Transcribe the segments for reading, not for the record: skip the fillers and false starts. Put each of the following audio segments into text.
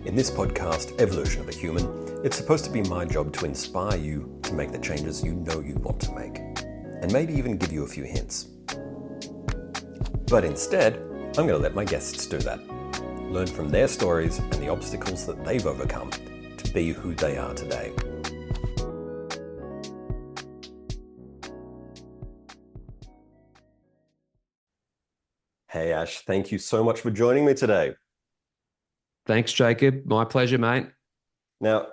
In this podcast, Evolution of a Human, it's supposed to be my job to inspire you to make the changes you know you want to make, and maybe even give you a few hints. But instead, I'm going to let my guests do that. Learn from their stories and the obstacles that they've overcome to be who they are today. Hey Ash, thank you so much for joining me today. Thanks, Jacob. My pleasure, mate. Now,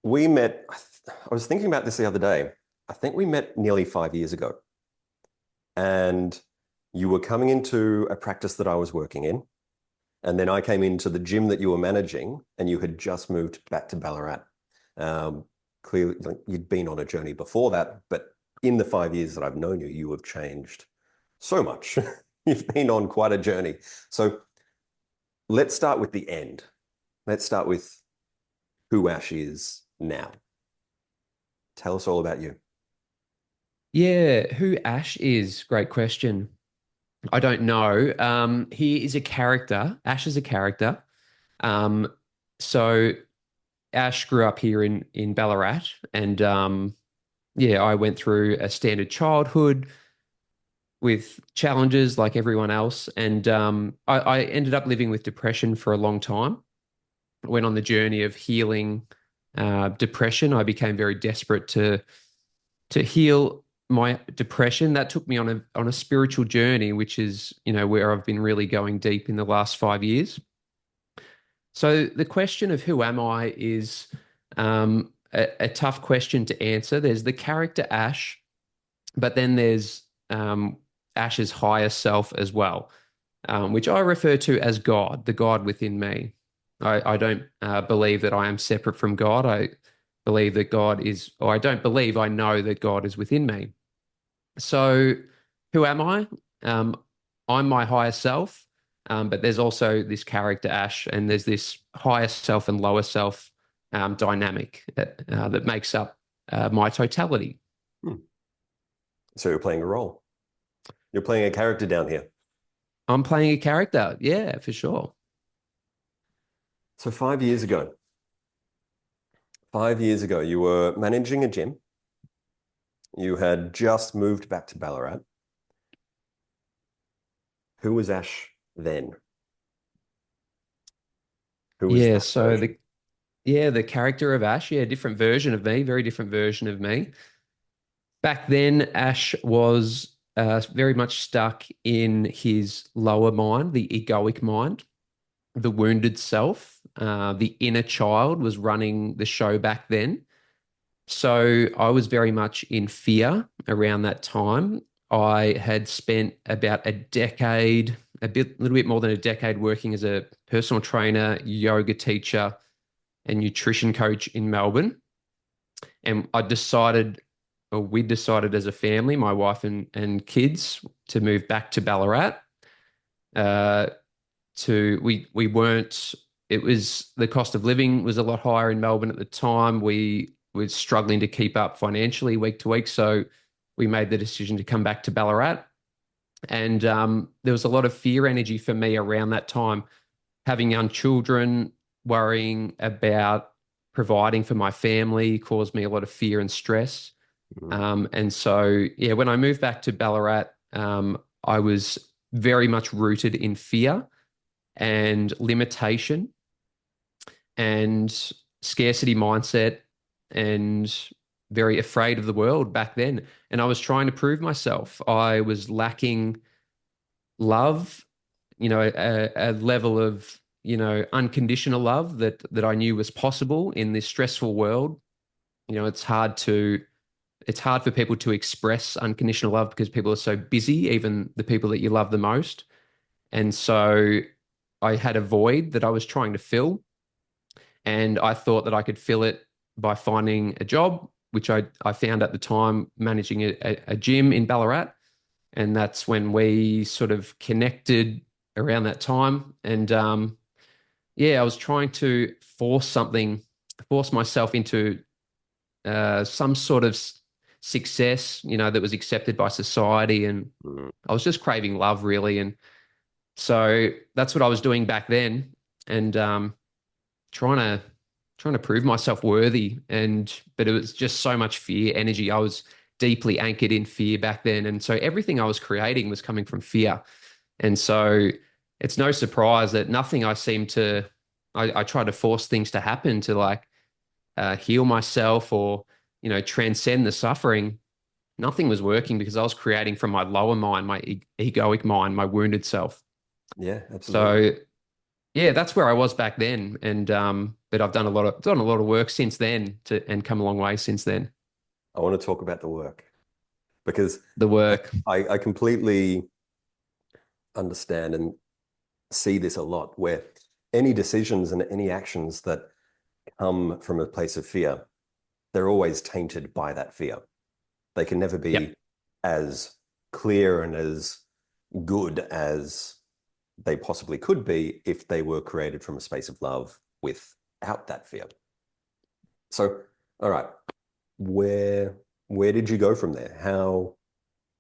we met, I was thinking about this the other day. I think we met nearly 5 years ago. And you were coming into a practice that I was working in. And then I came into the gym that you were managing, and you had just moved back to Ballarat. Clearly, you'd been on a journey before that, but in the 5 years that I've known you, you have changed so much. You've been on quite a journey. So let's start with the end. Let's start with who Ash is now. Tell us all about you. Yeah, who Ash is? Great question. I don't know. He is a character. Ash is a character. Um, so Ash grew up here in Ballarat, and yeah, I went through a standard childhood with challenges like everyone else, and I ended up living with depression for a long time. Went on the journey of healing depression. I became very desperate to heal my depression. That took me on a spiritual journey, which is, where I've been really going deep in the last 5 years. So the question of who am I is a tough question to answer. There's the character Ash, but then there's Ash's higher self as well, which I refer to as God, the God within me. I don't believe that I am separate from God. I believe that God is, or I don't believe, I know that God is within me. So who am I? I'm my higher self, but there's also this character Ash, and there's this higher self and lower self dynamic that makes up my totality. So you're playing a role. You're playing a character down here. I'm playing a character, yeah, for sure. So 5 years ago, you were managing a gym. You had just moved back to Ballarat. Who was Ash then? Who was Yeah, that so version? the character of Ash, yeah, different version of me, very different version of me. Back then, Ash was very much stuck in his lower mind, the egoic mind, the wounded self. The inner child was running the show back then. So I was very much in fear around that time. I had spent about a decade, little bit more than a decade, working as a personal trainer, yoga teacher, and nutrition coach in Melbourne. And we decided as a family, my wife and kids, to move back to Ballarat. Uh, we weren't. It was, the cost of living was a lot higher in Melbourne at the time. We were struggling to keep up financially week to week, so we made the decision to come back to Ballarat. And there was a lot of fear energy for me around that time, having young children, worrying about providing for my family caused me a lot of fear and stress. And so, yeah, when I moved back to Ballarat, I was very much rooted in fear and limitation and scarcity mindset, and very afraid of the world back then. And I was trying to prove myself. I was lacking love, a level of, unconditional love that I knew was possible in this stressful world. It's hard for people to express unconditional love because people are so busy, even the people that you love the most. And so I had a void that I was trying to fill, and I thought that I could fill it by finding a job, which I found at the time managing a gym in Ballarat. And that's when we sort of connected around that time. And yeah, I was trying to force myself into some sort of success, that was accepted by society. And I was just craving love, really. And so that's what I was doing back then. And trying to prove myself worthy, but it was just so much fear energy. I was deeply anchored in fear back then, and so everything I was creating was coming from fear. And so it's no surprise that nothing I seem to I try to force things to happen to like heal myself or transcend the suffering. Nothing was working because I was creating from my lower mind, my egoic mind, my wounded self. Yeah, absolutely. So yeah, that's where I was back then, and but I've done a lot of work since then and come a long way since then. I want to talk about the work because The work. I completely understand and see this a lot where any decisions and any actions that come from a place of fear, they're always tainted by that fear. They can never be Yep. as clear and as good as they possibly could be if they were created from a space of love without that fear. So, all right, where where did you go from there?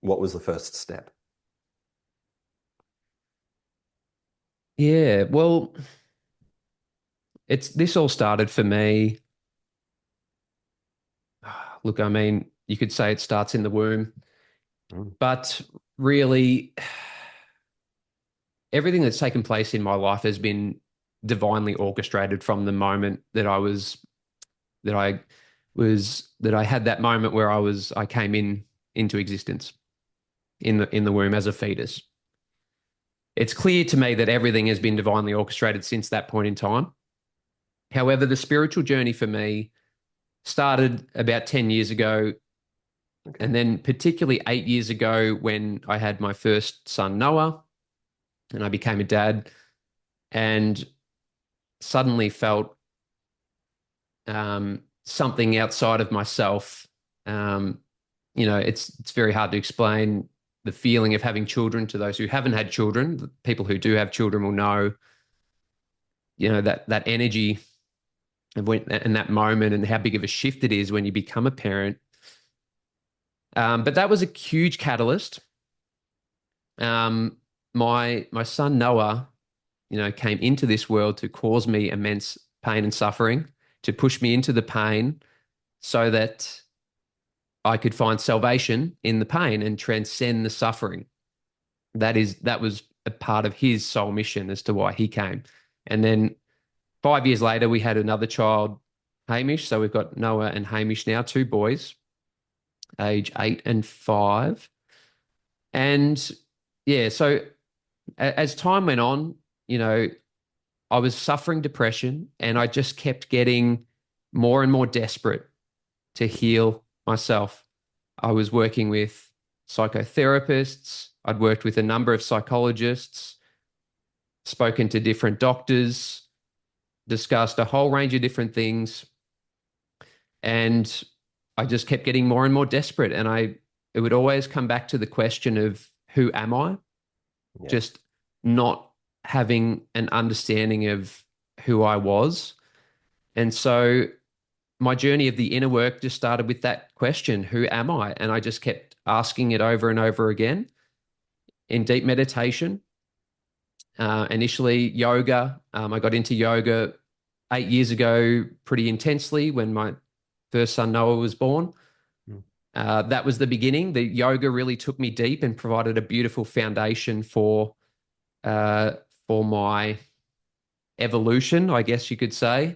What was the first step? Yeah. Well, this all started for me. Look, I mean, you could say it starts in the womb, Mm. but really, everything that's taken place in my life has been divinely orchestrated from the moment that I that I had that moment where I came into existence in the womb as a fetus. It's clear to me that everything has been divinely orchestrated since that point in time. However, the spiritual journey for me started about 10 years ago, Okay. and then particularly 8 years ago when I had my first son, Noah, and I became a dad and suddenly felt something outside of myself. Um, it's very hard to explain the feeling of having children to those who haven't had children. The people who do have children will know, that energy of when and that moment and how big of a shift it is when you become a parent. But that was a huge catalyst. My son Noah, came into this world to cause me immense pain and suffering, to push me into the pain so that I could find salvation in the pain and transcend the suffering. That was a part of his soul mission as to why he came. And then 5 years later, we had another child, Hamish. So we've got Noah and Hamish now, two boys, age 8 and 5. And yeah, so as time went on, you know, I was suffering depression and I just kept getting more and more desperate to heal myself. I was working with psychotherapists. I'd worked with a number of psychologists, spoken to different doctors, discussed a whole range of different things. And I just kept getting more and more desperate. And it would always come back to the question of who am I? Yeah. Just not having an understanding of who I was. And so my journey of the inner work just started with that question, who am I? And I just kept asking it over and over again in deep meditation. Initially, yoga. I got into yoga 8 years ago pretty intensely when my first son Noah was born. Mm. That was the beginning. The yoga really took me deep and provided a beautiful foundation uh, for my evolution, I guess you could say,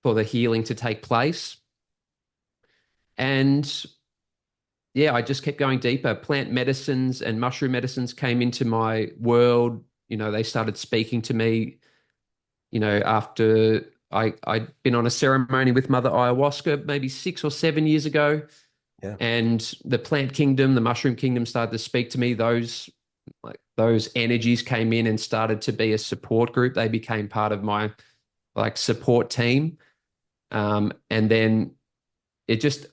for the healing to take place. And yeah, I just kept going deeper. Plant medicines and mushroom medicines came into my world. They started speaking to me, after I'd been on a ceremony with Mother Ayahuasca maybe 6 or 7 years ago. Yeah. And the plant kingdom, the mushroom kingdom started to speak to me. Those energies came in and started to be a support group. They became part of my support team. And then it just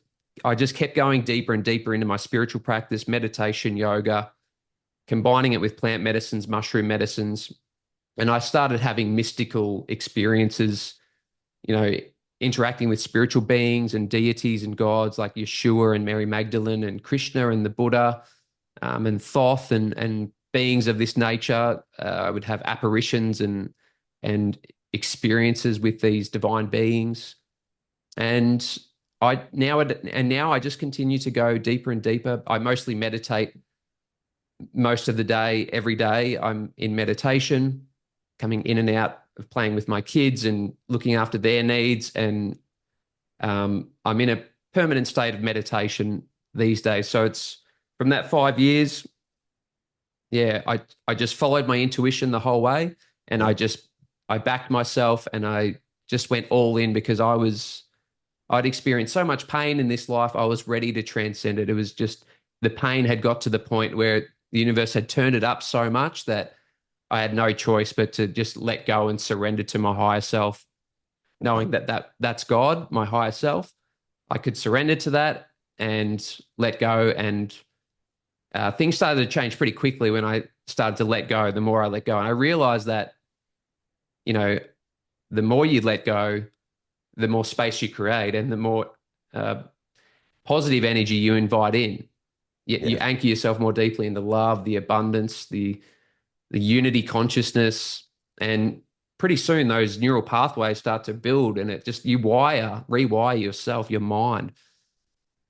I just kept going deeper and deeper into my spiritual practice, meditation, yoga, combining it with plant medicines, mushroom medicines. And I started having mystical experiences, you know, interacting with spiritual beings and deities and gods like Yeshua and Mary Magdalene and Krishna and the Buddha, and Thoth and beings of this nature. I would have apparitions and experiences with these divine beings. And now I just continue to go deeper and deeper. I mostly meditate most of the day, every day. I'm in meditation, coming in and out of playing with my kids and looking after their needs. And I'm in a permanent state of meditation these days. So it's from that 5 years. Yeah, I just followed my intuition the whole way, and Yeah. I backed myself, and I just went all in because I'd experienced so much pain in this life. I was ready to transcend it. It was just the pain had got to the point where the universe had turned it up so much that I had no choice but to just let go and surrender to my higher self, knowing that's God, my higher self. I could surrender to that and let go. And things started to change pretty quickly when I started to let go. The more I let go, and I realized that, you know, the more you let go, the more space you create, and the more uh, positive energy you invite in. You Yeah. anchor yourself more deeply in the love, the abundance, the unity consciousness, and pretty soon those neural pathways start to build, and it just rewire yourself, your mind,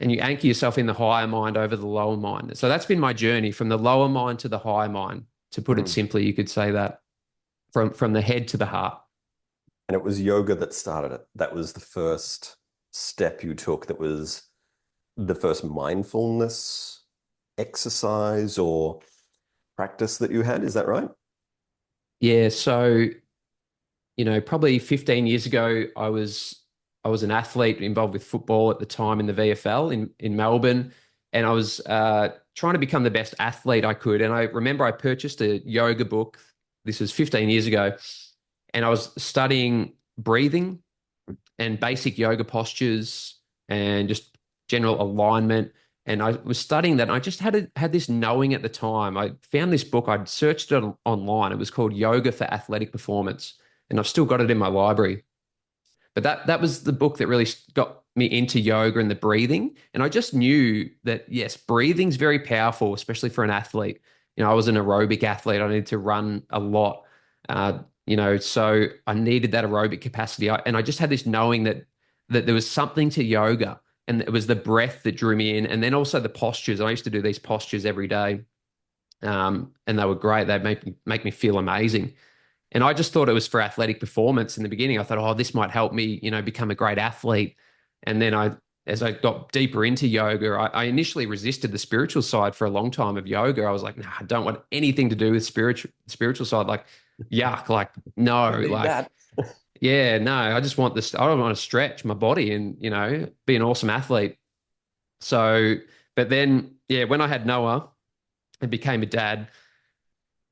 and you anchor yourself in the higher mind over the lower mind. So that's been my journey from the lower mind to the higher mind. To put it Mm. simply, you could say that from the head to the heart. And it was yoga that started it. That was the first step you took. That was the first mindfulness exercise or practice that you had. Is that right? Yeah. So, probably 15 years ago, I was an athlete involved with football at the time in the VFL in Melbourne, and I was trying to become the best athlete I could. And I remember I purchased a yoga book. This was 15 years ago, and I was studying breathing and basic yoga postures and just general alignment. And I was studying that. And I just had this knowing at the time. I found this book. I'd searched it online. It was called Yoga for Athletic Performance, and I've still got it in my library. But that was the book that really got me into yoga and the breathing. And I just knew that yes, breathing's very powerful, especially for an athlete. I was an aerobic athlete. I needed to run a lot. So I needed that aerobic capacity. And I just had this knowing that there was something to yoga, and it was the breath that drew me in, and then also the postures. I used to do these postures every day, and they were great. They make me feel amazing. And I just thought it was for athletic performance in the beginning. I thought, oh, this might help me, become a great athlete. And then as I got deeper into yoga, I initially resisted the spiritual side for a long time of yoga. I was like, no, I don't want anything to do with spiritual side. Like, yuck, like, no, Don't need like, that. yeah, no, I just want this. I don't want to stretch my body and, be an awesome athlete. So, but then, yeah, when I had Noah and became a dad,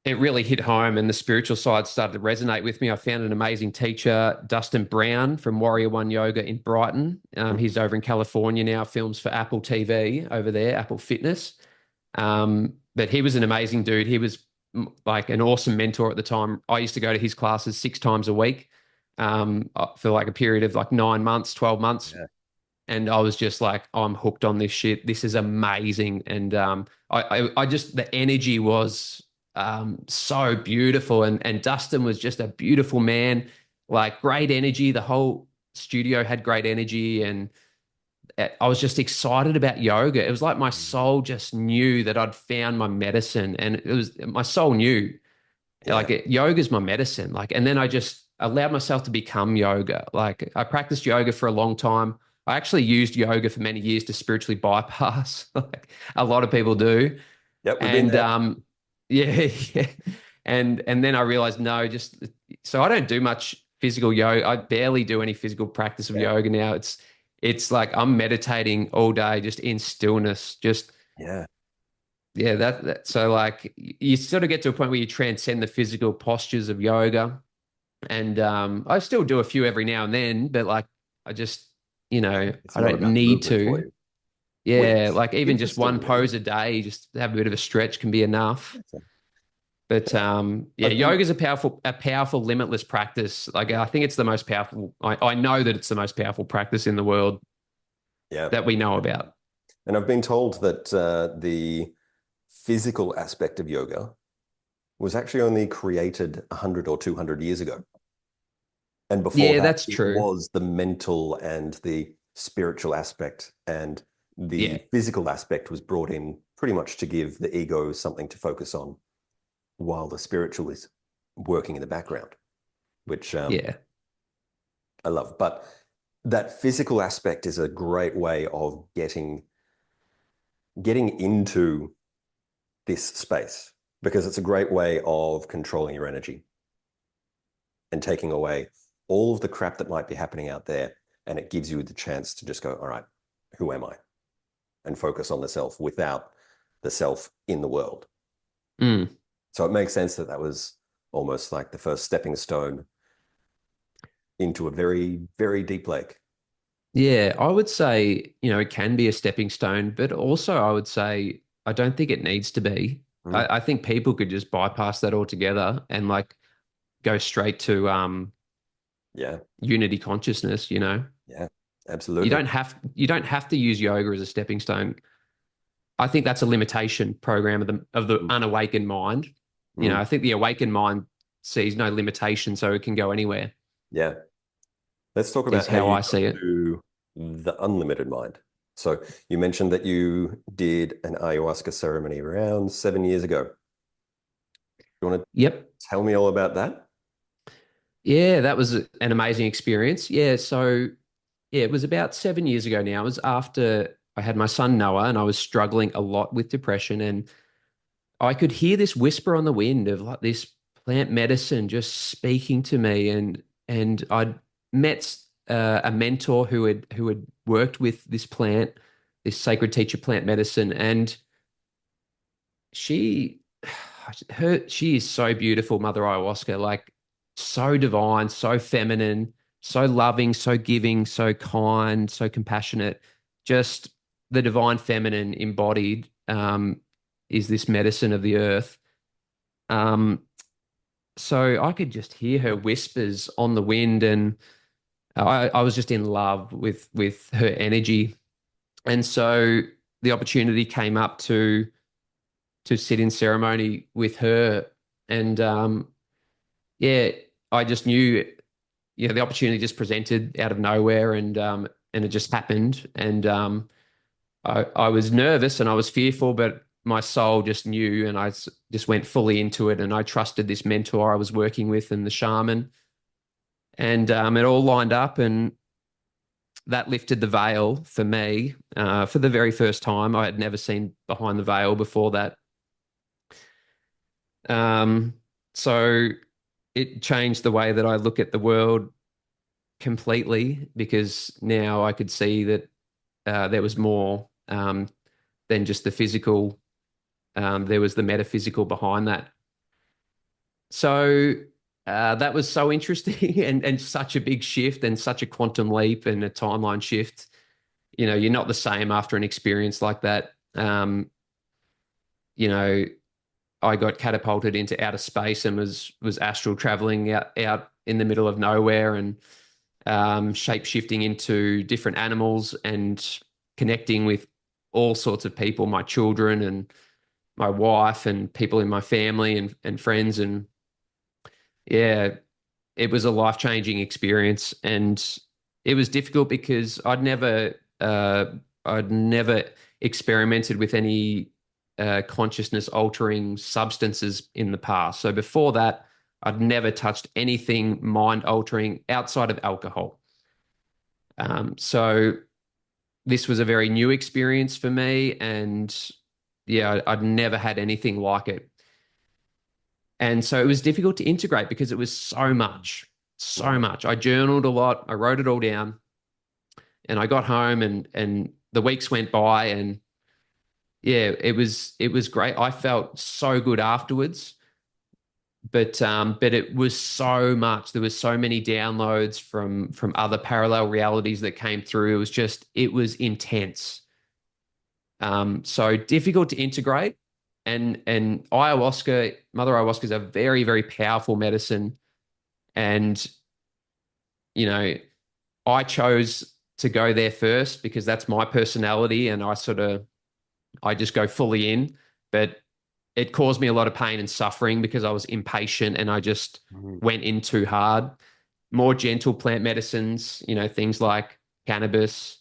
it really hit home, and the spiritual side started to resonate with me. I found an amazing teacher, Dustin Brown from Warrior One Yoga in Brighton. He's over in California now, films for Apple TV over there, Apple Fitness. But he was an amazing dude. He was like an awesome mentor at the time. I used to go to his classes 6 times a week for like a period of like 9 months, 12 months. Yeah. And I was just like, oh, I'm hooked on this shit. This is amazing. And I just, the energy was so beautiful. And Dustin was just a beautiful man, like great energy. The whole studio had great energy. And I was just excited about yoga. It was like my Mm. soul just knew that I'd found my medicine. And it was, my soul knew Yeah. yoga is my medicine. Like, and then I just allowed myself to become yoga. Like, I practiced yoga for a long time. I actually used yoga for many years to spiritually bypass, like a lot of people do. Yep, we've been And there. yeah, yeah. And then I realized no, just so I don't do much physical yoga. I barely do any physical practice of Yeah. yoga now. It's like I'm meditating all day, just in stillness, just Yeah. yeah, that so like you sort of get to a point where you transcend the physical postures of yoga. And I still do a few every now and then, but like I just, It's I more don't about need movement for to. you, Yeah, which like even just one interestingly, pose a day, just have a bit of a stretch can be enough. But yeah, yeah, I've been, yoga is a powerful, limitless practice. Like I think it's the most powerful. I know that it's the most powerful practice in the world yeah. that we know about. And I've been told that the physical aspect of yoga was actually only created 100 or 200 years ago. And before Yeah, that, that's it true. was the mental and the spiritual aspect, and Yeah. the physical aspect was brought in pretty much to give the ego something to focus on while the spiritual is working in the background, which Yeah. I love. But that physical aspect is a great way of getting into this space, because it's a great way of controlling your energy and taking away all of the crap that might be happening out there. And it gives you the chance to just go, all right, who am I? And focus on the self without the self in the world. Mm. So it makes sense that that was almost like the first stepping stone into a very, very deep lake. Yeah, I would say, it can be a stepping stone, but also I would say I don't think it needs to be. Mm. I think people could just bypass that altogether and like go straight to Yeah, unity consciousness. yeah, You absolutely. don't have to use yoga as a stepping stone. I think that's a limitation program of the Mm. unawakened mind. Mm. I think the awakened mind sees no limitation, so it can go anywhere, Yeah. Let's talk is about how how you I got see it. to the unlimited mind. So you mentioned that you did an ayahuasca ceremony around 7 years ago. You want to Yep. tell me all about that? Yeah, that was an amazing experience. Yeah, so yeah, it was about 7 years ago now. It was after I had my son Noah, and I was struggling a lot with depression. And I could hear this whisper on the wind of like this plant medicine just speaking to me. And I'd met a mentor who had worked with this plant, this sacred teacher plant medicine. And she she is so beautiful, Mother Ayahuasca, like so divine, so feminine, so loving, so giving, so kind, so compassionate. Just the divine feminine embodied is this medicine of the earth. Um, so I could just hear her whispers on the wind, and I was just in love with her energy. And so the opportunity came up to sit in ceremony with her. And yeah, I just knew, the opportunity just presented out of nowhere, and it just happened. And I was nervous and I was fearful, but my soul just knew, and just went fully into it. And I trusted this mentor I was working with and the shaman, and it all lined up, and that lifted the veil for me for the very first time. I had never seen behind the veil before that. Um, so it changed the way that I look at the world completely, because now I could see that there was more than just the physical. There was the metaphysical behind that. So that was so interesting and such a big shift and such a quantum leap and a timeline shift. You're not the same after an experience like that. You know, I got catapulted into outer space and was astral traveling out in the middle of nowhere, and shape shifting into different animals and connecting with all sorts of people, my children and my wife and people in my family and friends. And yeah, it was a life-changing experience. And it was difficult because I'd never experimented with any consciousness altering substances in the past. So before that, I'd never touched anything mind altering outside of alcohol. So this was a very new experience for me, and yeah, I'd never had anything like it. And so it was difficult to integrate because it was so much, so Mm. much. I journaled a lot, I wrote it all down, and I got home, and the weeks went by, and yeah, it was great. I felt so good afterwards, but it was so much. There was so many downloads from other parallel realities that came through. It was intense. So difficult to integrate. And ayahuasca, Mother Ayahuasca is a very, very powerful medicine. And, you know, I chose to go there first because that's my personality, and I just go fully in. But it caused me a lot of pain and suffering because I was impatient and I just Mm. went in too hard. more gentle plant medicines, things like cannabis,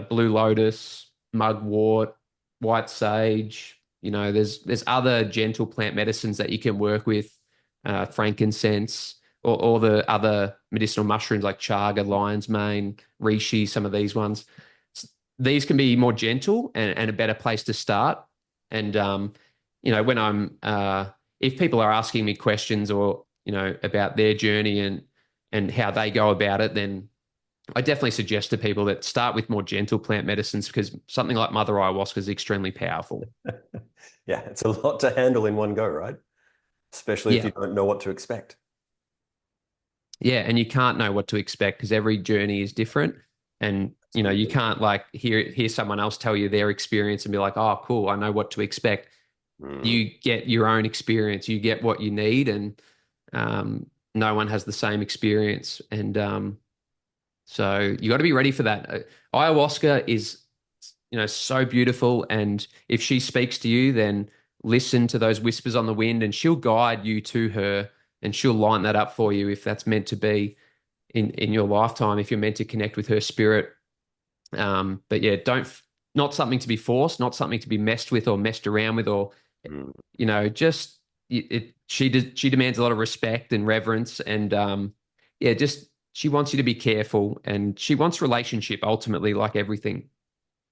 blue lotus, mugwort, white sage. There's other gentle plant medicines that you can work with, frankincense, or the other medicinal mushrooms like chaga, lion's mane, reishi, some of these ones. These can be more gentle and a better place to start. And when if people are asking me questions or about their journey and how they go about it, then I definitely suggest to people that start with more gentle plant medicines, because something like mother ayahuasca is extremely powerful. Yeah, it's a lot to handle in one go, right? Especially if Yeah. you don't know what to expect. Yeah, and you can't know what to expect because every journey is different. And you Absolutely. can't like hear someone else tell you their experience and be like, "Oh, cool, I know what to expect." Mm, You get your own experience, you get what you need, and no one has the same experience. And so you got to be ready for that. Ayahuasca is, so beautiful. And if she speaks to you, then listen to those whispers on the wind, and she'll guide you to her, and she'll line that up for you if that's meant to be in your lifetime, if you're meant to connect with her spirit. But yeah, not something to be forced, not something to be messed with or messed around with, or mm, just she demands a lot of respect and reverence, and yeah, just she wants you to be careful, and she wants relationship ultimately, like everything.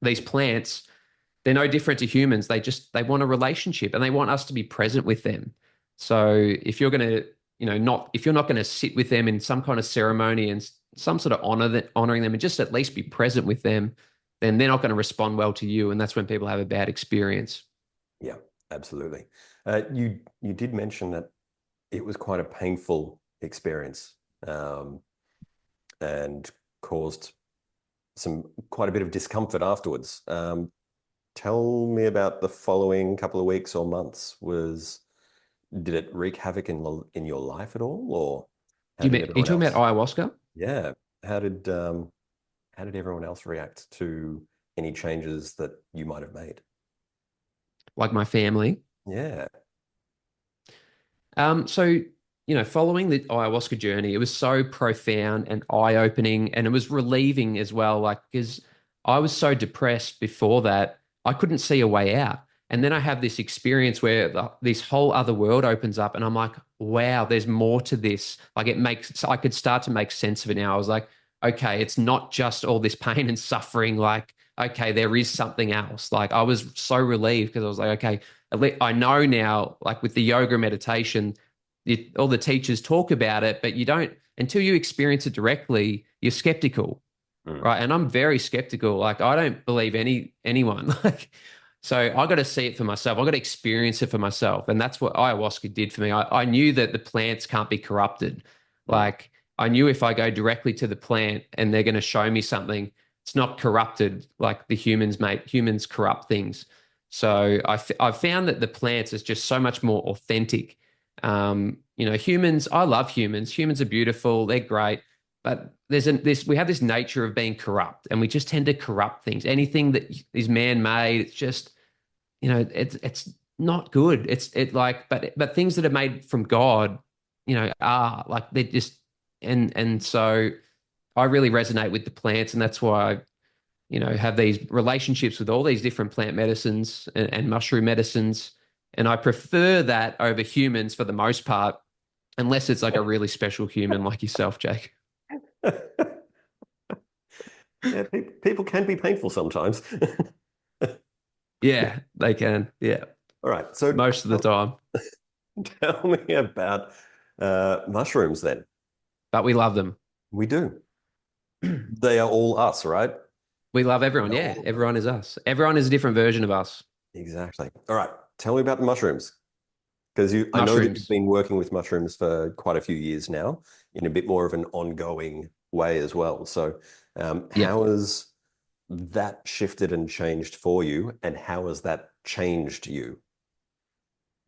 These plants, they're no different to humans. They want a relationship, and they want us to be present with them. So if you're going to, not if you're not going to sit with them in some kind of ceremony and some sort of honoring them, and just at least be present with them, then they're not going to respond well to you, and that's when people have a bad experience. yeah, absolutely. You did mention that it was quite a painful experience, and caused quite a bit of discomfort afterwards. Tell me about the following couple of weeks or months. Did it wreak havoc in your life at all, or how Do you did are you everyone talking about else? ayahuasca? Yeah, how did um, how did everyone else react to any changes that you might have made? Like my family? Yeah. So, following the ayahuasca journey, it was so profound and eye-opening, and it was relieving as well. Like, because I was so depressed before that, I couldn't see a way out. And then I have this experience where this whole other world opens up, and I'm like, wow, there's more to this. Like, I could start to make sense of it now. I was like, okay, it's not just all this pain and suffering. Like, okay, there is something else. Like, I was so relieved because I was like, okay, I know now, like with the yoga meditation, all the teachers talk about it, but you don't, until you experience it directly, you're skeptical, Mm, right? And I'm very skeptical. Like I don't believe anyone. Like, so I got to see it for myself. I got to experience it for myself, and that's what ayahuasca did for me. I knew that the plants can't be corrupted. mm, Like I knew if I go directly to the plant and they're going to show me something, it's not corrupted like the humans, mate. Humans corrupt things. So I've found that the plants is just so much more authentic. Humans, I love humans. Humans are beautiful. They're great. But we have this nature of being corrupt, and we just tend to corrupt things. Anything that is man-made, it's just, it's not good. But things that are made from God, are like they're just, and so I really resonate with the plants, and that's why I, have these relationships with all these different plant medicines and mushroom medicines. And I prefer that over humans for the most part, unless it's like a really special human like yourself, Jake. mm. Yeah, people can be painful sometimes. Yeah, they can. Yeah, All right, so most of the tell, time. tell me about mushrooms then. But we love them. We do. They are all us, right? We love everyone. They're Yeah, all everyone is us. Everyone is a different version of us. exactly. All right, tell me about the mushrooms. Because I know that you've Mushrooms. been working with mushrooms for quite a few years now, in a bit more of an ongoing way as well. So, Yep. how has that shifted and changed for you, and how has that changed you?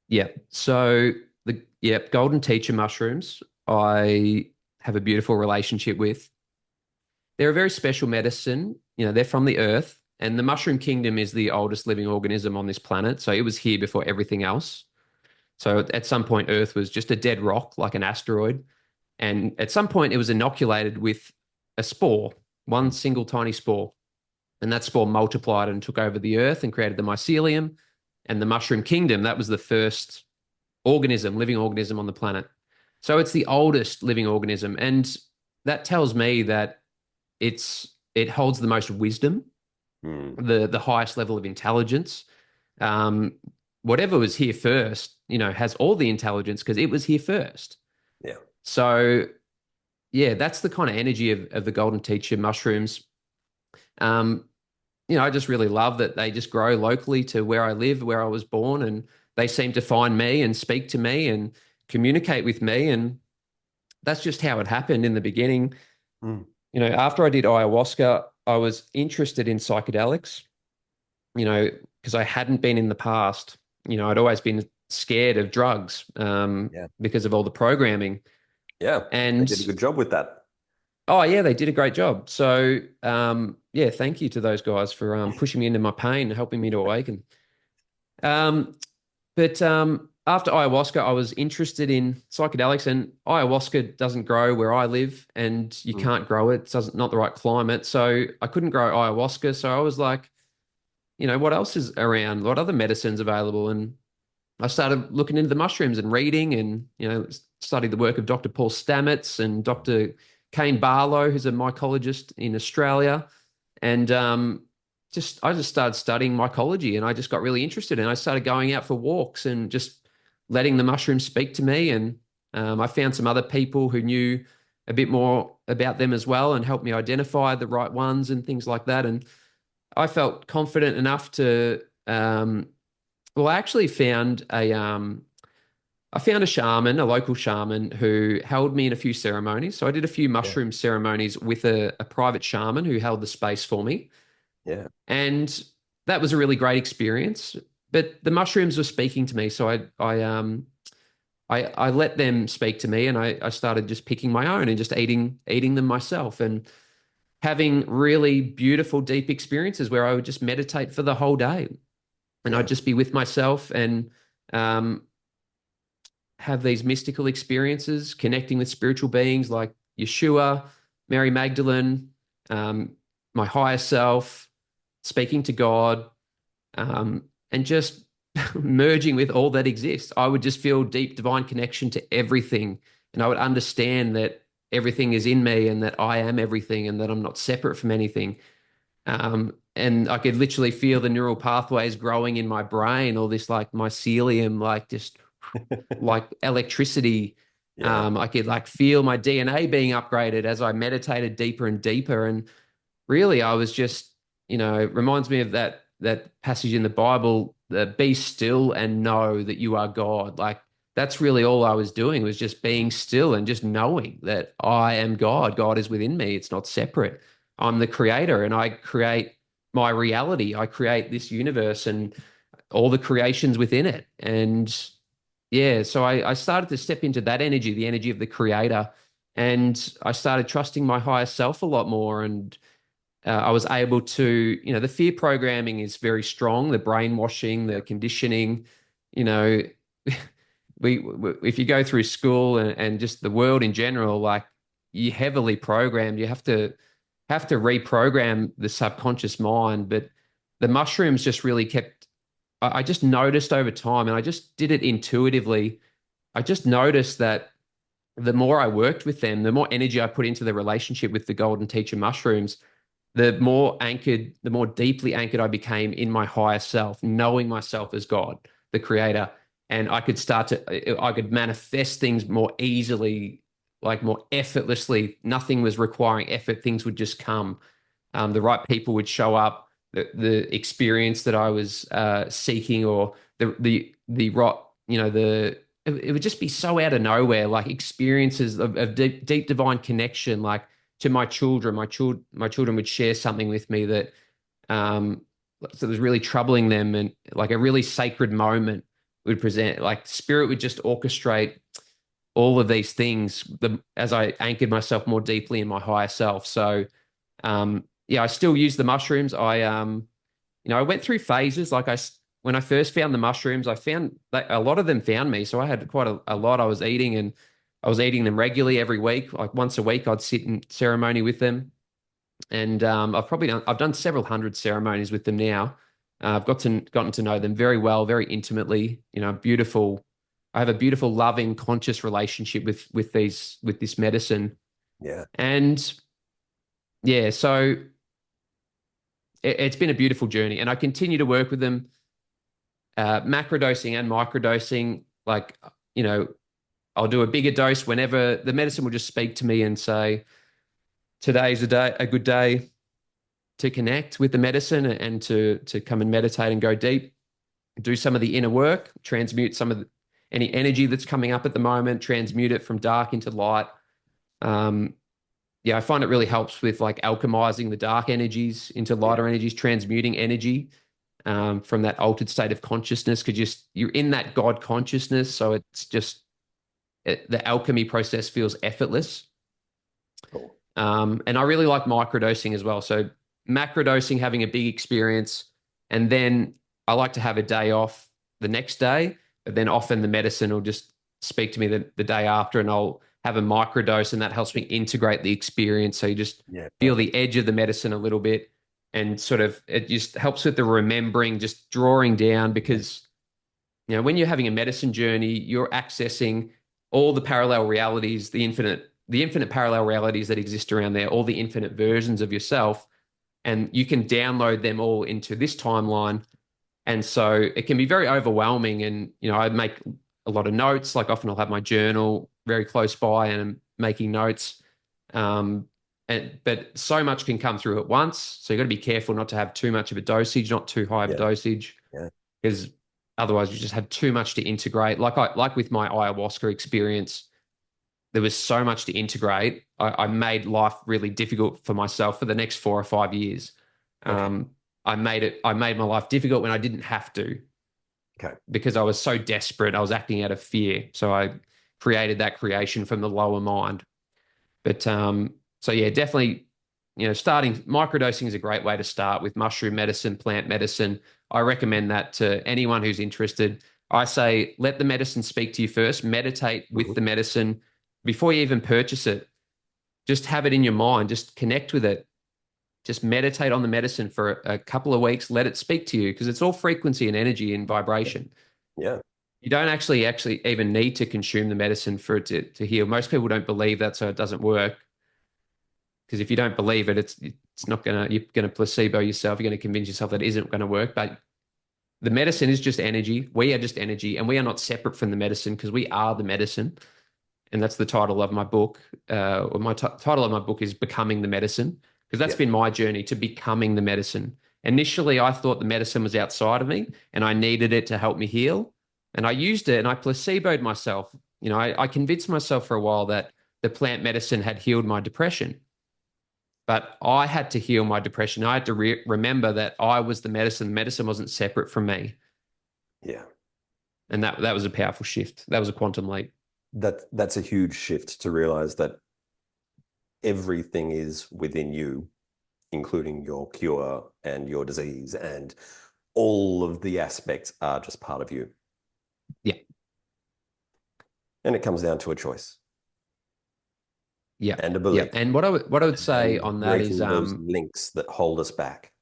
Yep. So golden teacher mushrooms, I have a beautiful relationship with. They're a very special medicine. They're from the earth, and the mushroom kingdom is the oldest living organism on this planet. So it was here before everything else. So at some point, Earth was just a dead rock, like an asteroid. And at some point, it was inoculated with a spore, one Mm. single tiny spore. And that spore multiplied and took over the earth and created the mycelium and the mushroom kingdom. That was the first organism, living organism on the planet. So it's the oldest living organism. And that tells me that it holds the most wisdom, Mm. the highest level of intelligence. Um, Whatever was here first, has all the intelligence because it was here first. Yeah. So yeah, that's the kind of energy of the Golden Teacher mushrooms. Um, I just really love that they just grow locally to where I live, where I was born, and they seem to find me and speak to me and communicate with me. And that's just how it happened in the beginning. Mm. After I did ayahuasca, I was interested in psychedelics, because I hadn't been in the past. I'd always been scared of drugs, Yeah. because of all the programming. Yeah. They And did a good job with that. oh yeah, they did a great job. So yeah, thank you to those guys for pushing me into my pain and helping me to awaken. Um, but after ayahuasca, I was interested in psychedelics, and ayahuasca doesn't grow where I live, and you Mm. can't grow it. It's doesn't not the right climate, so I couldn't grow ayahuasca. So I was like, what else is around? What other medicines available? And I started looking into the mushrooms and reading, and studied the work of Dr. Paul Stamets and Dr. Kane Barlow, who's a mycologist in Australia, and I just started studying mycology, and I just got really interested, and I started going out for walks and just letting the mushrooms speak to me, and I found some other people who knew a bit more about them as well and helped me identify the right ones and things like that, and I felt confident enough to well, I actually found a shaman, a local shaman, who held me in a few ceremonies. So I did a few Yeah. mushroom ceremonies with a private shaman who held the space for me. Yeah. And that was a really great experience. But the mushrooms were speaking to me. So I let them speak to me, and I started just picking my own and just eating them myself and having really beautiful, deep experiences where I would just meditate for the whole day. And I'd Yeah. just be with myself and um, have these mystical experiences, connecting with spiritual beings like Yeshua, Mary Magdalene, um, my higher self, speaking to God, and just merging with all that exists. I would just feel deep divine connection to everything. And I would understand that everything is in me and that I am everything and that I'm not separate from anything. And I could literally feel the neural pathways growing in my brain, all this like mycelium, like just like electricity. Yeah. I could like feel my DNA being upgraded as I meditated deeper and deeper. And really, I was just, it reminds me of that passage in the Bible, that be still and know that you are God. Like that's really all I was doing, was just being still and just knowing that I am God. God is within me. It's not separate. I'm the creator, and I create my reality. I create this universe and all the creations within it. And yeah, so I started to step into that energy, the energy of the creator, and I started trusting my higher self a lot more. And I was able to, the fear programming is very strong, the brainwashing, the Yeah. conditioning, you know, if you go through school and just the world in general, like you're heavily programmed, you have to reprogram the subconscious mind. But the mushrooms just really kept, I just noticed over time, and I just did it intuitively. I just noticed that the more I worked with them, the more energy I put into the relationship with the Golden Teacher mushrooms, the more deeply anchored I became in my higher self, knowing myself as God, the creator. And I could manifest things more easily, like more effortlessly. Nothing was requiring effort. Things would just come. The right people would show up. The experience that I was seeking, or the right, it would just be so out of nowhere, like experiences of deep divine connection, like to my children. My children would share something with me that um so it was really troubling them, and like a really sacred moment would present, like spirit would just orchestrate all of these things as I anchored myself more deeply in my higher self. So yeah, I still use the mushrooms. I went through phases. When I first found the mushrooms, I found that a lot of them found me. So I had quite a lot I was eating, and I was eating them regularly every week. Like once a week, I'd sit in ceremony with them. And I've done several hundred ceremonies with them now. I've gotten to know them very well, very intimately. Beautiful. I have a beautiful, loving, conscious relationship with this medicine. Yeah. And yeah, so it's been a beautiful journey, and I continue to work with them, macrodosing and microdosing. Like, you know, I'll do a bigger dose whenever the medicine will just speak to me and say, today's a good day to connect with the medicine and to come and meditate and go deep, do some of the inner work, transmute any energy that's coming up at the moment, transmute it from dark into light. Um, yeah, I find it really helps with like alchemizing the dark energies into Yeah. lighter energies, transmuting energy from that altered state of consciousness, because you're in that God consciousness. So it's just the alchemy process feels effortless. Cool. And I really like microdosing as well. So macrodosing, having a big experience, and then I like to have a day off the next day. But then often the medicine will just speak to me the day after, and I'll have a microdose, and that helps me integrate the experience. So you just Yeah. feel the Perfect. edge of the medicine a little bit, and sort of it just helps with the remembering, just drawing down, Yeah. because when you're having a medicine journey, you're accessing all the parallel realities, the infinite parallel realities that exist around there, all the infinite versions of yourself, and you can download them all into this timeline. And so it can be very overwhelming. And, I make a lot of notes. Like often I'll have my journal very close by and I'm making notes. Um, but so much can come through at once. So you've got to be careful not to have too much of a dosage, not too high of a Yeah. dosage, Yeah. because otherwise you just have too much to integrate. Like with my ayahuasca experience, there was so much to integrate. I made life really difficult for myself for the next 4 or 5 years. Okay. Um, I made my life difficult when I didn't have to, Okay. because I was so desperate. I was acting out of fear. So I created that creation from the lower mind. But so yeah, definitely, starting microdosing is a great way to start with mushroom medicine, plant medicine. I recommend that to anyone who's interested. I say let the medicine speak to you first, meditate with Mhm. the medicine before you even purchase it. Just have it in your mind, just connect with it. Just meditate on the medicine for a couple of weeks, let it speak to you, because it's all frequency and energy and vibration. Yeah. You don't actually even need to consume the medicine for it to heal. Most people don't believe that, so it doesn't work. Because if you don't believe it, it's not you're gonna placebo yourself. You're gonna convince yourself that it isn't gonna work. But the medicine is just energy. We are just energy, and we are not separate from the medicine, because we are the medicine. And that's the title of my book. Or my title of my book is Becoming the Medicine, because that's Yeah. been my journey to becoming the medicine. Initially, I thought the medicine was outside of me, and I needed it to help me heal. And I used it, and I placeboed myself. I convinced myself for a while that the plant medicine had healed my depression. But I had to heal my depression. I had to remember that I was the medicine. The medicine wasn't separate from me. Yeah. And that was a powerful shift. That was a quantum leap. That's a huge shift to realize that everything is within you, including your cure and your disease, and all of the aspects are just part of you. Yeah. And it comes down to a choice Yeah. and a Yeah. belief And what I would say and on that is, breaking those links that hold us back.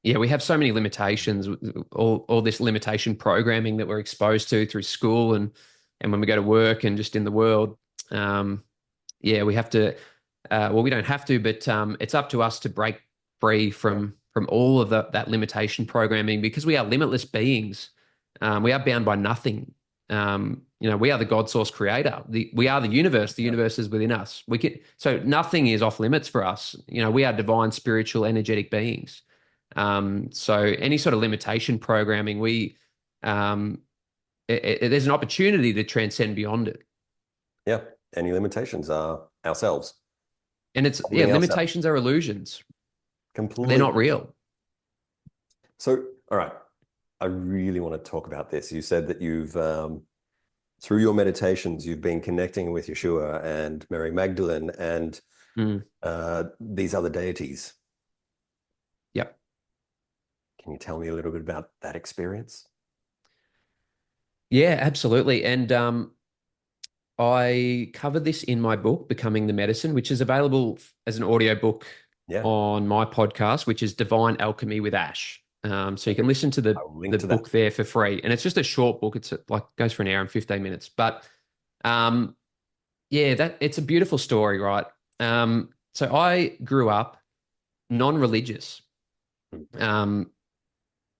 yeah, we have so many limitations, all this limitation programming that we're exposed to through school and when we go to work and just in the world. Um, yeah, we have to. Well, we don't have to, but it's up to us to break free Yeah. from all of that limitation programming, because we are limitless beings. We are bound by nothing. We are the God source creator. We are the universe. The Yeah. universe is within us. So nothing is off limits for us. We are divine, spiritual, energetic beings. So any sort of limitation programming, um, there's an opportunity to transcend beyond it. Yeah. Any limitations are ourselves And holding ourselves limitations are illusions. They're not completely. real. So, all right. I really want to talk about this. You said that through your meditations, you've been connecting with Yeshua and Mary Magdalene and Mm, these other deities. yep. Can you tell me a little bit about that experience? Yeah, absolutely. And I covered this in my book, Becoming the Medicine, which is available as an audiobook Yeah. on my podcast, which is Divine Alchemy with Ash. So you can Perfect. listen to the I'll link the to that. book there for free, and it's just a short book. It's like goes for an hour and 15 minutes, but um, yeah, that it's a beautiful story, right? So I grew up non-religious. Mhm. Um,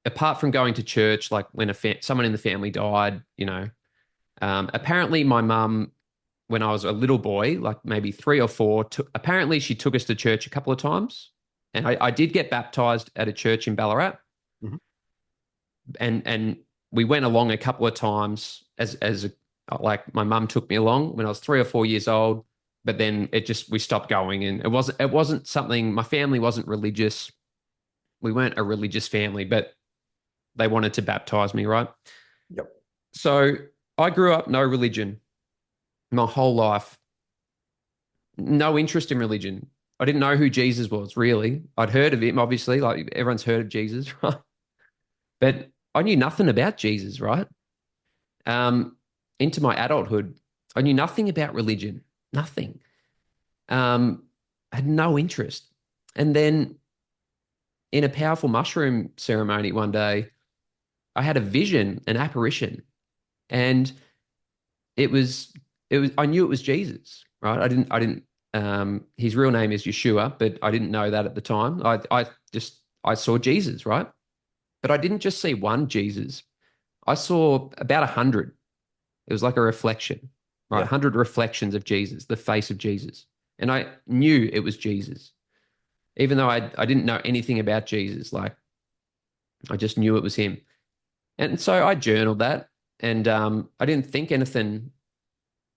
Apart from going to church, like when someone in the family died, apparently my mum, when I was a little boy, like maybe 3 or 4, apparently she took us to church a couple of times. And I did get baptized at a church in Ballarat. Mhm. And we went along a couple of times like my mum took me along when I was 3 or 4 years old. But then we stopped going, and it wasn't something. My family wasn't religious. We weren't a religious family, but they wanted to baptize me, right? Yep. So I grew up no religion my whole life, no interest in religion. I didn't know who Jesus was, really. I'd heard of him, obviously, like everyone's heard of Jesus, right? But I knew nothing about Jesus, right? Um, into my adulthood, I knew nothing about religion, nothing. I had no interest. And then in a powerful mushroom ceremony one day, I had a vision, an apparition, and it was I knew it was Jesus, right? I didn't his real name is Yeshua, but I didn't know that at the time. I saw Jesus, right? But I didn't just see one Jesus. I saw about 100. It was like a reflection, right? Yeah. 100 reflections of Jesus, the face of Jesus. And I knew it was Jesus, even though I didn't know anything about Jesus. Like I just knew it was him. And so I journaled that, and I didn't think anything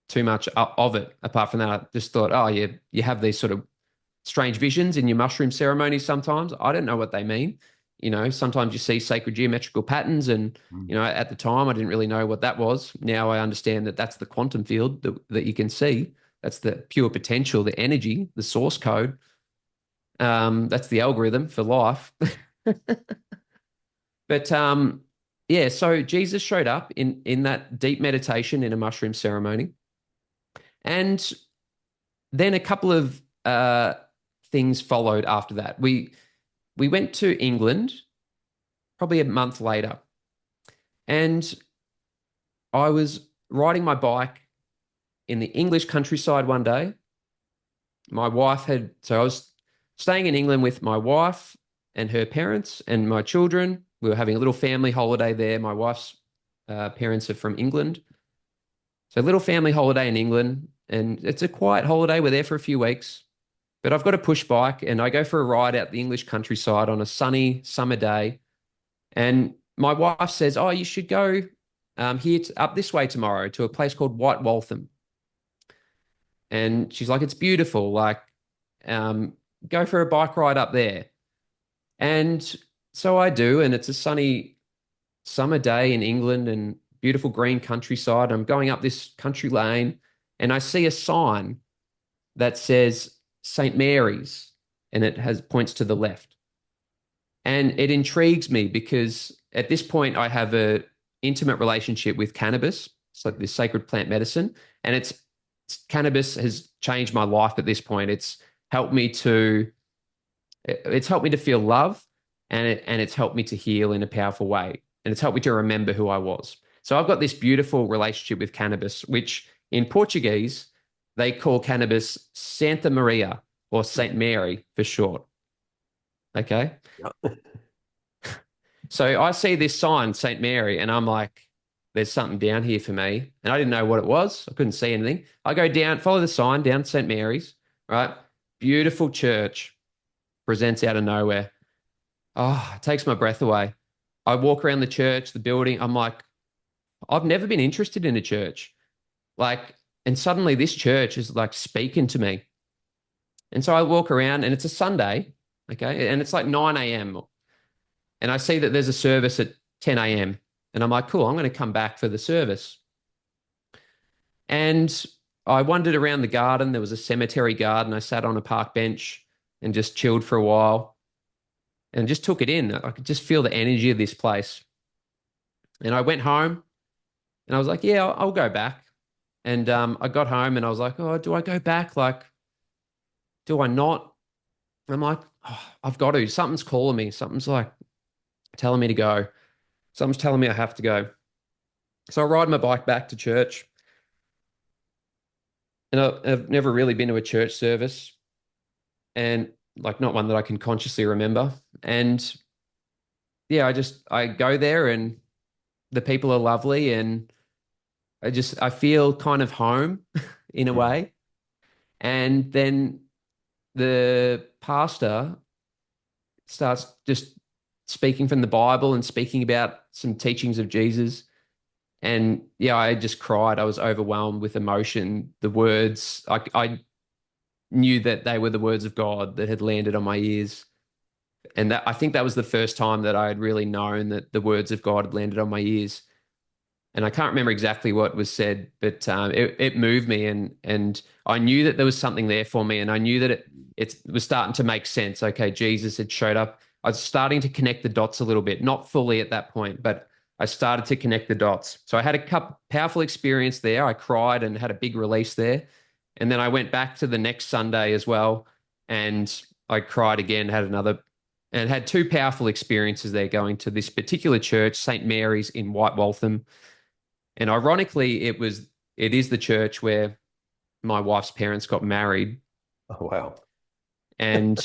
too much of it. Apart from that, I just thought, oh, you have these sort of strange visions in your mushroom ceremonies sometimes. I don't know what they mean. Sometimes you see sacred geometrical patterns, and Mm. at the time I didn't really know what that was. Now I understand that that's the quantum field that you can see. That's the pure potential, the energy, the source code. That's the algorithm for life. But yeah, so Jesus showed up in that deep meditation in a mushroom ceremony. And then a couple of things followed after that. We went to England probably a month later, and I was riding my bike in the English countryside one day. So I was staying in England with my wife and her parents and my children. We were having a little family holiday there. My wife's parents are from England. So a little family holiday in England, and it's a quiet holiday. We're there for a few weeks. But I've got a push bike and I go for a ride out the English countryside on a sunny summer day. And my wife says, "Oh, you should go up this way tomorrow to a place called White Waltham." And she's like, "It's beautiful. Like, um, go for a bike ride up there." And so I do. And it's a sunny summer day in England and beautiful green countryside. I'm going up this country lane and I see a sign that says St. Mary's, and it has points to the left. And it intrigues me because at this point I have a intimate relationship with cannabis. It's like this sacred plant medicine, and cannabis has changed my life at this point. Helped me to it's helped me to feel love, and it's helped me to heal in a powerful way, and it's helped me to remember who I was. So I've got this beautiful relationship with cannabis, which in Portuguese they call cannabis Santa Maria or Saint Mary for short. Okay. Yeah. So I see this sign, St. Mary, and I'm like, there's something down here for me. And I didn't know what it was. I couldn't see anything. I go down, follow the sign down St. Mary's, right? Beautiful church presents out of nowhere. Oh, it takes my breath away. I walk around the church, the building. I'm like, I've never been interested in a church. Like, and suddenly this church is like speaking to me. And so I walk around and it's a Sunday, okay? And it's like 9 a.m. And I see that there's a service at 10 a.m. And I'm like, cool, I'm going to come back for the service. And I wandered around the garden. There was a cemetery garden. I sat on a park bench and just chilled for a while and just took it in. I could just feel the energy of this place. And I went home and I was like, yeah, I'll go back. And I got home and I was like, oh, do I go back? Like, do I not? I'm like, oh, I've got to. Something's calling me. Something's like telling me to go. Something's telling me I have to go. So I ride my bike back to church. And I've never really been to a church service, and like not one that I can consciously remember. And yeah, I go there and the people are lovely, and I feel kind of home in a Mm. way. And then the pastor starts just speaking from the Bible and speaking about some teachings of Jesus. And yeah, I just cried. I was overwhelmed with emotion. The words, I knew that they were the words of God that had landed on my ears. And that I think that was the first time that I had really known that the words of God had landed on my ears. And I can't remember exactly what was said, but it moved me, and I knew that there was something there for me, and I knew that it was starting to make sense. Okay, Jesus had showed up. I was starting to connect the dots a little bit, not fully at that point, but I started to connect the dots. So I had a powerful experience there. I cried and had a big release there, and then I went back to the next Sunday as well, and I cried again, had another, and had two powerful experiences there going to this particular church, St. Mary's in White Waltham. And ironically, it is the church where my wife's parents got married. Oh, wow. And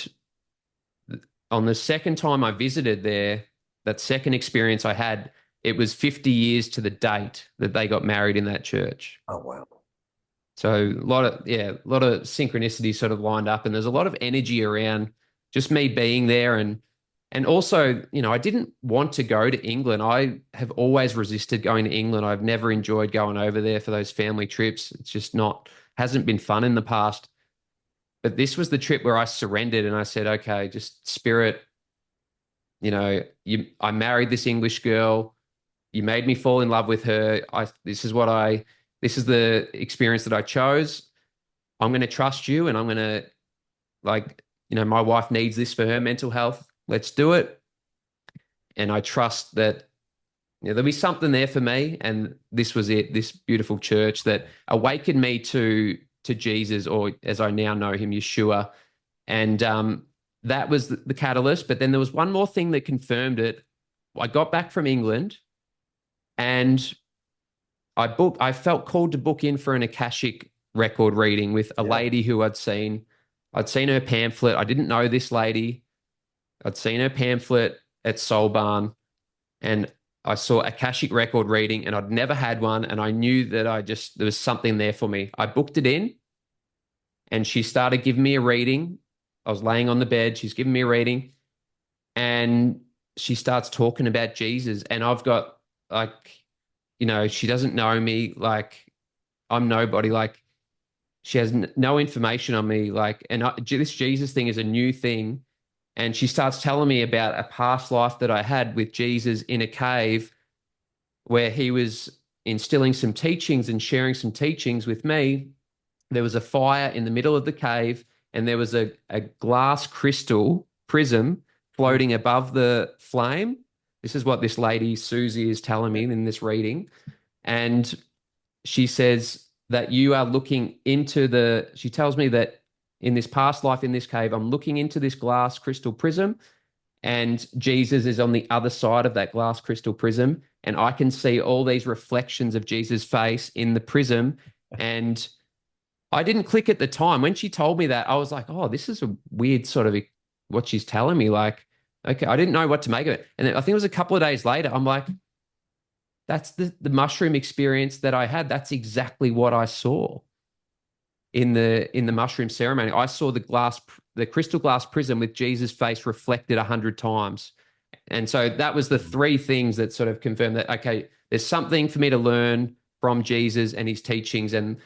on the second time I visited there, that second experience I had, it was 50 years to the date that they got married in that church. Oh, wow. So a lot of synchronicity sort of lined up, and there's a lot of energy around just me being there. And also, I didn't want to go to England. I have always resisted going to England. I've never enjoyed going over there for those family trips. It's just not hasn't been fun in the past. But this was the trip where I surrendered and I said, okay, just spirit, I married this English girl. You made me fall in love with her. This is the experience that I chose. I'm going to trust you, and I'm going to, like, my wife needs this for her mental health. Let's do it. And I trust that there'll be something there for me. And this was it, this beautiful church that awakened me to Jesus, or as I now know him, Yeshua. And that was the catalyst. But then there was one more thing that confirmed it. I got back from England, and I felt called to book in for an Akashic record reading with a Yeah. lady who I'd seen. I'd seen her pamphlet. I didn't know this lady. I'd seen her pamphlet at Soul Barn, and I saw Akashic record reading, and I'd never had one. And I knew that there was something there for me. I booked it in, and she started giving me a reading. I was laying on the bed. She's giving me a reading, and she starts talking about Jesus. And I've got, like, she doesn't know me. Like, I'm nobody. Like, she has no information on me. Like, and this Jesus thing is a new thing. And she starts telling me about a past life that I had with Jesus in a cave, where he was instilling some teachings and sharing some teachings with me. There was a fire in the middle of the cave, and there was a glass crystal prism Mm. floating above the flame. This is what this lady, Susie, is telling me in this reading. And she says that she tells me that in this past life in this cave, I'm looking into this glass crystal prism, and Jesus is on the other side of that glass crystal prism. And I can see all these reflections of Jesus' face in the prism. And I didn't click at the time. When she told me that, I was like, oh, this is a weird sort of what she's telling me. Like, okay, I didn't know what to make of it. And then I think it was a couple of days later, I'm like, that's the mushroom experience that I had. That's exactly what I saw in the mushroom ceremony. I saw the crystal glass prism with Jesus' face reflected 100 times. And so that was the three things that sort of confirmed that, okay, there's something for me to learn from Jesus and his teachings and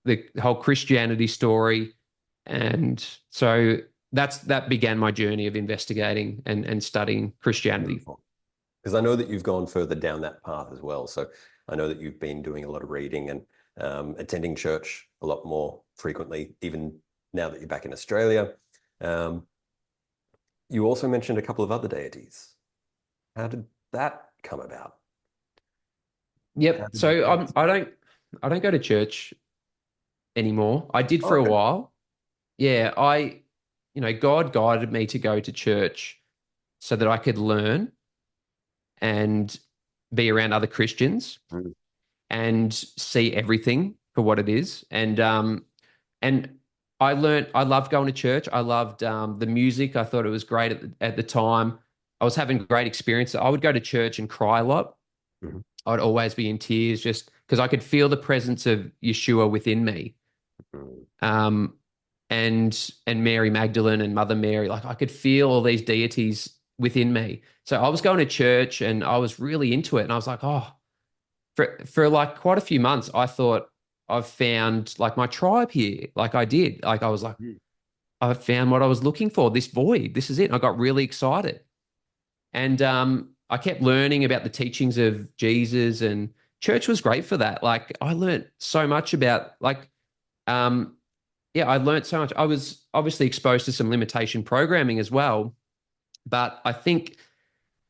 the whole Christianity story. And so that began my journey of investigating and studying Christianity. Beautiful. Because I know that you've gone further down that path as well. So I know that you've been doing a lot of reading and attending church a lot more frequently, even now that you're back in Australia. Um, you also mentioned a couple of other deities. How did that come about? How Yep. did So that I don't go to church anymore. I did for a Okay. while. Yeah, God guided me to go to church so that I could learn and be around other Christians Mm. and see everything for what it is. And I loved going to church. I loved the music. I thought it was great at the time. I was having great experiences. I would go to church and cry a lot. Mhm. I'd always be in tears just because I could feel the presence of Yeshua within me. Mm. Um, and Mary Magdalene and Mother Mary, like I could feel all these deities within me. So I was going to church and I was really into it. And I was like, oh, for like quite a few months, I thought I've found like my tribe here. Like I did. Like I was like, Mm. I found what I was looking for, this void. This is it. And I got really excited. And I kept learning about the teachings of Jesus, and church was great for that. Like I learned so much about um, yeah, I learned so much. I was obviously exposed to some limitation programming as well, but I think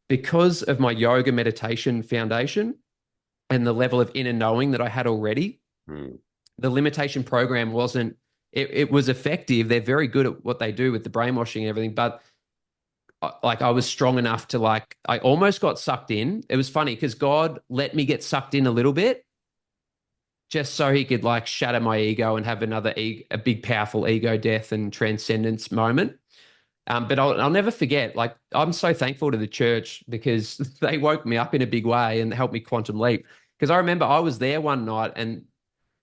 because of my yoga meditation foundation and the level of inner knowing that I had already, Mm. the limitation program wasn't, it was effective. They're very good at what they do with the brainwashing and everything, but like I was strong enough to like, I almost got sucked in. It was funny because God let me get sucked in a little bit just so he could like shatter my ego and have a big, powerful ego death and transcendence moment. But I'll never forget, like, I'm so thankful to the church because they woke me up in a big way and helped me quantum leap. Because I remember I was there one night and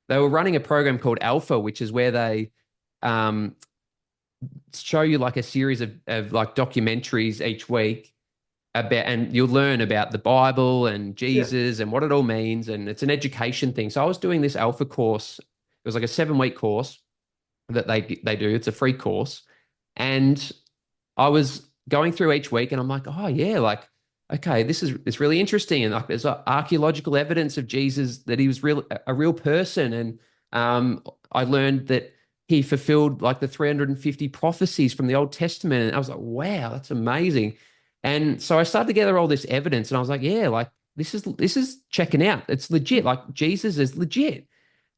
they were running a program called Alpha, which is where they um, show you like a series of like documentaries each week about, and you'll learn about the Bible and Yeah. Jesus and what it all means. And it's an education thing. So I was doing this Alpha course. It was like a 7 week course that they do. It's a free course. And I was going through each week and I'm like, oh yeah, like, okay, it's really interesting. And like there's archaeological evidence of Jesus that he was a real person. And I learned that he fulfilled like the 350 prophecies from the Old Testament. And I was like, wow, that's amazing. And so I started to gather all this evidence and I was like, yeah, like this is checking out. It's legit. Like Jesus is legit.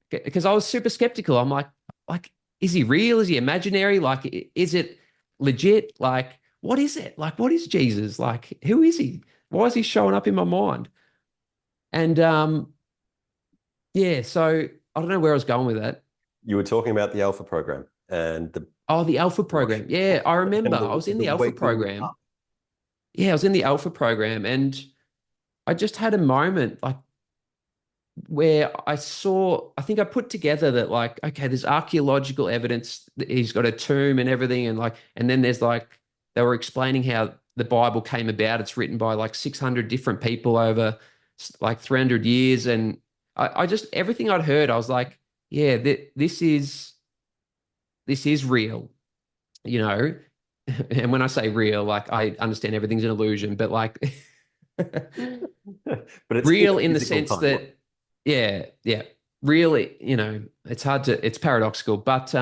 Because I was super skeptical. I'm like, is he real? Is he imaginary? Like, is it legit? Like, what is it? Like, what is Jesus? Like, who is he? Why is he showing up in my mind? And yeah, so I don't know where I was going with that. You were talking about the Alpha program and the Oh, the Alpha wash program. Yeah, I remember. and I was in the the Alpha waking you program. up. Yeah, I was in the Alpha program, and I just had a moment like where I think I put together that like, okay, there's archaeological evidence that he's got a tomb and everything, and like, and then there's like they were explaining how the Bible came about. It's written by like 600 different people over like 300 years, and I just everything I'd heard, I was like, yeah, this is real, you know. And when I say real, like I understand everything's an illusion, but like But it's in real a in the physical sense timeline. that yeah, really, it's paradoxical, but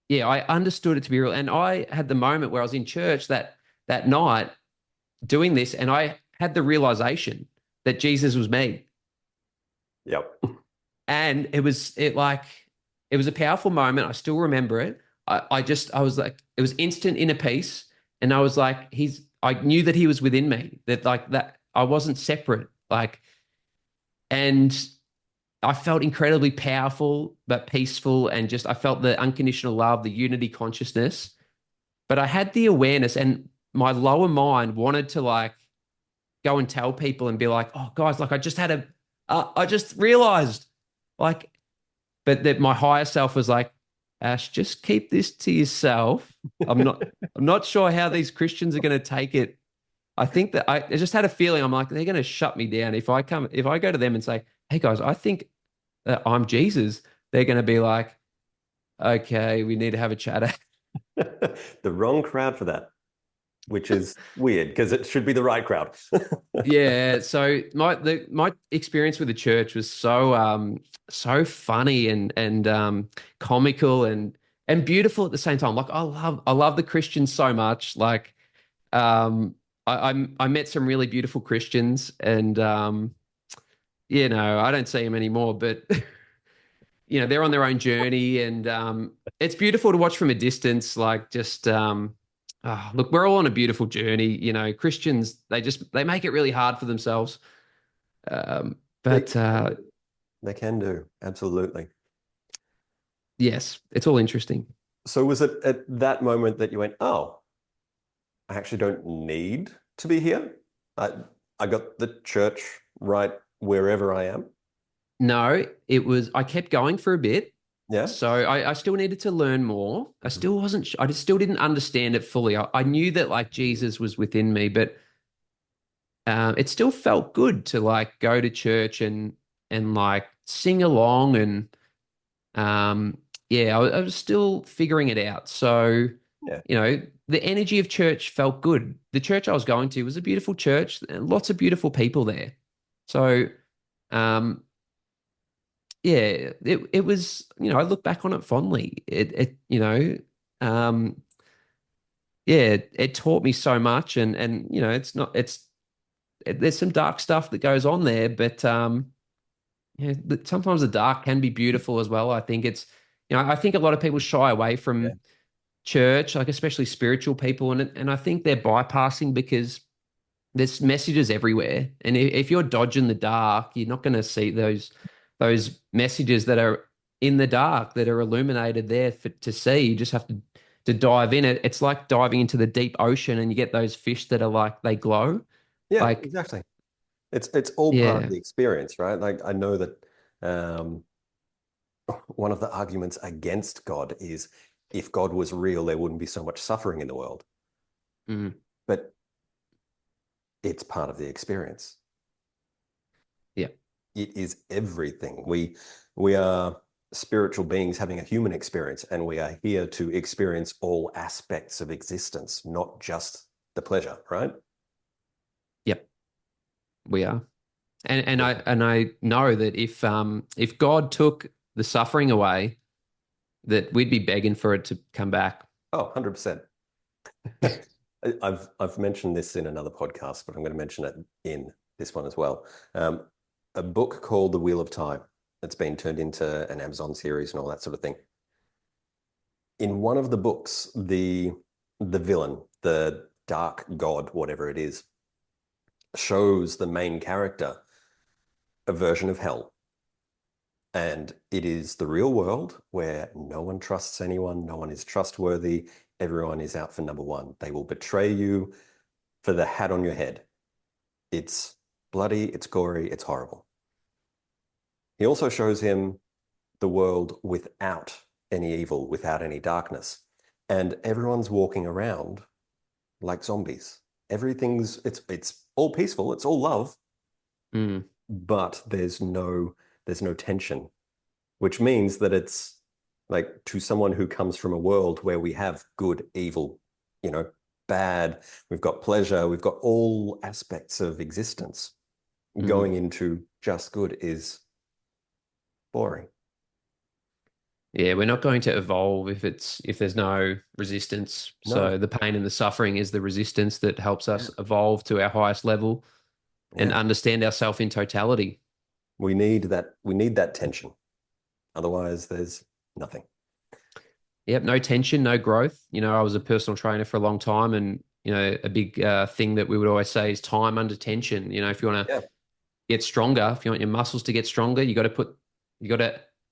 yeah, I understood it to be real. And I had the moment where I was in church that night doing this, and I had the realization that Jesus was me. Yep. And it was a powerful moment. I still remember it. I was like, it was instant inner peace. And I was like, I knew that he was within me, that like that I wasn't separate. Like, and I felt incredibly powerful, but peaceful. And just, I felt the unconditional love, the unity consciousness. But I had the awareness, and my lower mind wanted to like go and tell people and be like, oh, guys, like I just realized, like, but that my higher self was like, Ash, just keep this to yourself. I'm not sure how these Christians are going to take it. I think that I just had a feeling I'm like, they're going to shut me down if I go to them and say, hey guys, I think that I'm Jesus. They're going to be like, okay, we need to have a chat. The wrong crowd for that, which is weird because it should be the right crowd. Yeah, so my experience with the church was so funny and comical and beautiful at the same time. Like I love the Christians so much. Like I met some really beautiful Christians, and I don't see them anymore, but they're on their own journey, and it's beautiful to watch from a distance. Like just look, we're all on a beautiful journey. Christians, they make it really hard for themselves. Um, They but can do. They can do. Absolutely. yes, it's all interesting. So was it at that moment that you went, oh, I actually don't need to be here? I I got the church right wherever I am. No, I kept going for a bit. Yeah. So I still needed to learn more. I Mhm. still wasn't, I just still didn't understand it fully. I knew that like Jesus was within me, but it still felt good to like go to church and like sing along and yeah, I was still figuring it out. So, Yeah. the energy of church felt good. The church I was going to was a beautiful church, and lots of beautiful people there. So, um, yeah, it was, I look back on it fondly. Um, yeah, it taught me so much, and it's not, there's some dark stuff that goes on there, but yeah, sometimes the dark can be beautiful as well. I think I think a lot of people shy away Yeah. from church, like especially spiritual people, and I think they're bypassing because there's messages everywhere, and if you're dodging the dark, you're not going to see those messages that are in the dark that are illuminated there to see. You just have to dive in it. It's like diving into the deep ocean, and you get those fish that are like they glow. Yeah, Like, exactly. It's all part of yeah, the experience, right? Like I know that um, one of the arguments against God is if God was real, there wouldn't be so much suffering in the world. mm, But it's part of the experience. yeah, It is everything. We are spiritual beings having a human experience, and we are here to experience all aspects of existence, not just the pleasure, right? yep, we are. And I know that if God took the suffering away, that we'd be begging for it to come back. Oh, 100%. I've mentioned this in another podcast, but I'm going to mention it in this one as well. Um, a book called The Wheel of Time that's been turned into an Amazon series and all that sort of thing. In one of the books, the villain, the dark god, whatever it is, shows the main character a version of hell. And it is the real world where no one trusts anyone, no one is trustworthy, everyone is out for number one. They will betray you for the hat on your head. It's bloody, it's gory, it's horrible. He also shows him the world without any evil, without any darkness. And everyone's walking around like zombies. It's all peaceful, it's all love, Mm, but there's no tension, which means that it's like to someone who comes from a world where we have good, evil, you know, bad, we've got pleasure, we've got all aspects of existence. mm. Going into just good is boring. Yeah, we're not going to evolve if there's no resistance. No. So the pain and the suffering is the resistance that helps Yeah. us evolve to our highest level and Yeah. understand ourselves in totality. We need that tension. Otherwise, there's nothing. Yep, no tension, no growth. I was a personal trainer for a long time, and a big thing that we would always say is time under tension. If you want to Yeah. get stronger, if you want your muscles to get stronger, you got to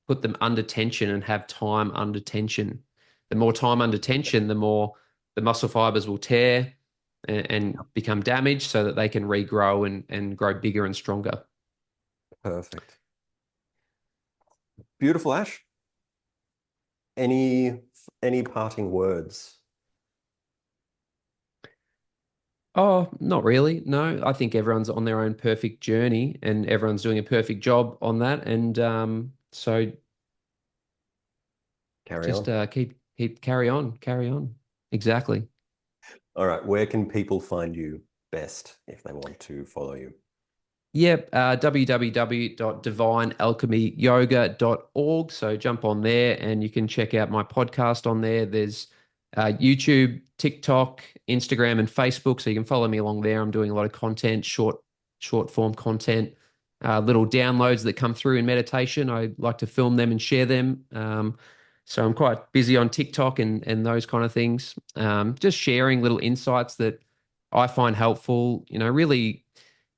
put them under tension and have time under tension. The more time under tension, the more the muscle fibers will tear and become damaged so that they can regrow and grow bigger and stronger. Perfect. Beautiful, Ash. Any any parting words? Oh, not really. No, I think everyone's on their own perfect journey and everyone's doing a perfect job on that. And so Carry just on. keep carry on, carry on. Exactly. All right. Where can people find you best if they want to follow you? Yep, www.divinealchemyyoga.org. So jump on there and you can check out my podcast on there. There's YouTube, TikTok, Instagram, and Facebook. So you can follow me along there. I'm doing a lot of content, short form content. little downloads that come through in meditation. I like to film them and share them. So I'm quite busy on TikTok and those kind of things. Just sharing little insights that I find helpful. Really,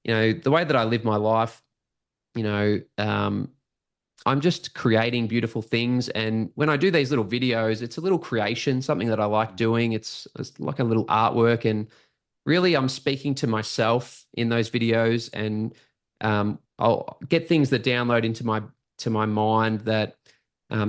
the way that I live my life, I'm just creating beautiful things. And when I do these little videos, it's a little creation, something that I like doing. It's like a little artwork. And really, I'm speaking to myself in those videos, and I'll get things that download to my mind that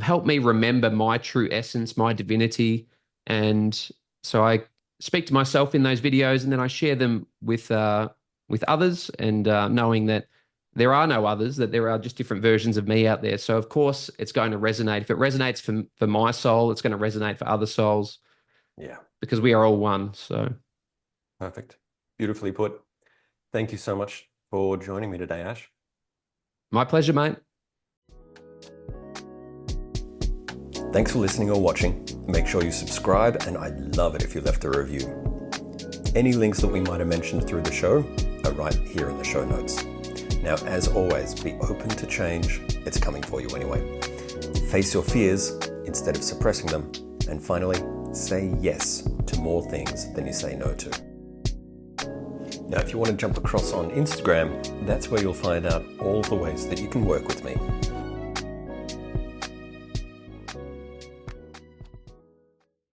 help me remember my true essence, my divinity. And so I speak to myself in those videos, and then I share them with others, and knowing that there are no others, that there are just different versions of me out there. So of course, it's going to resonate. If it resonates for my soul, it's going to resonate for other souls. Yeah. Because we are all one. So Perfect. Beautifully put. Thank you so much for joining me today, Ash. my pleasure, mate. Thanks for listening or watching. Make sure you subscribe, and I'd love it if you left a review. Any links that we might have mentioned through the show are right here in the show notes. Now, as always, be open to change. It's coming for you anyway. Face your fears instead of suppressing them. And finally, say yes to more things than you say no to. Now, if you want to jump across on Instagram, that's where you'll find out all the ways that you can work with me.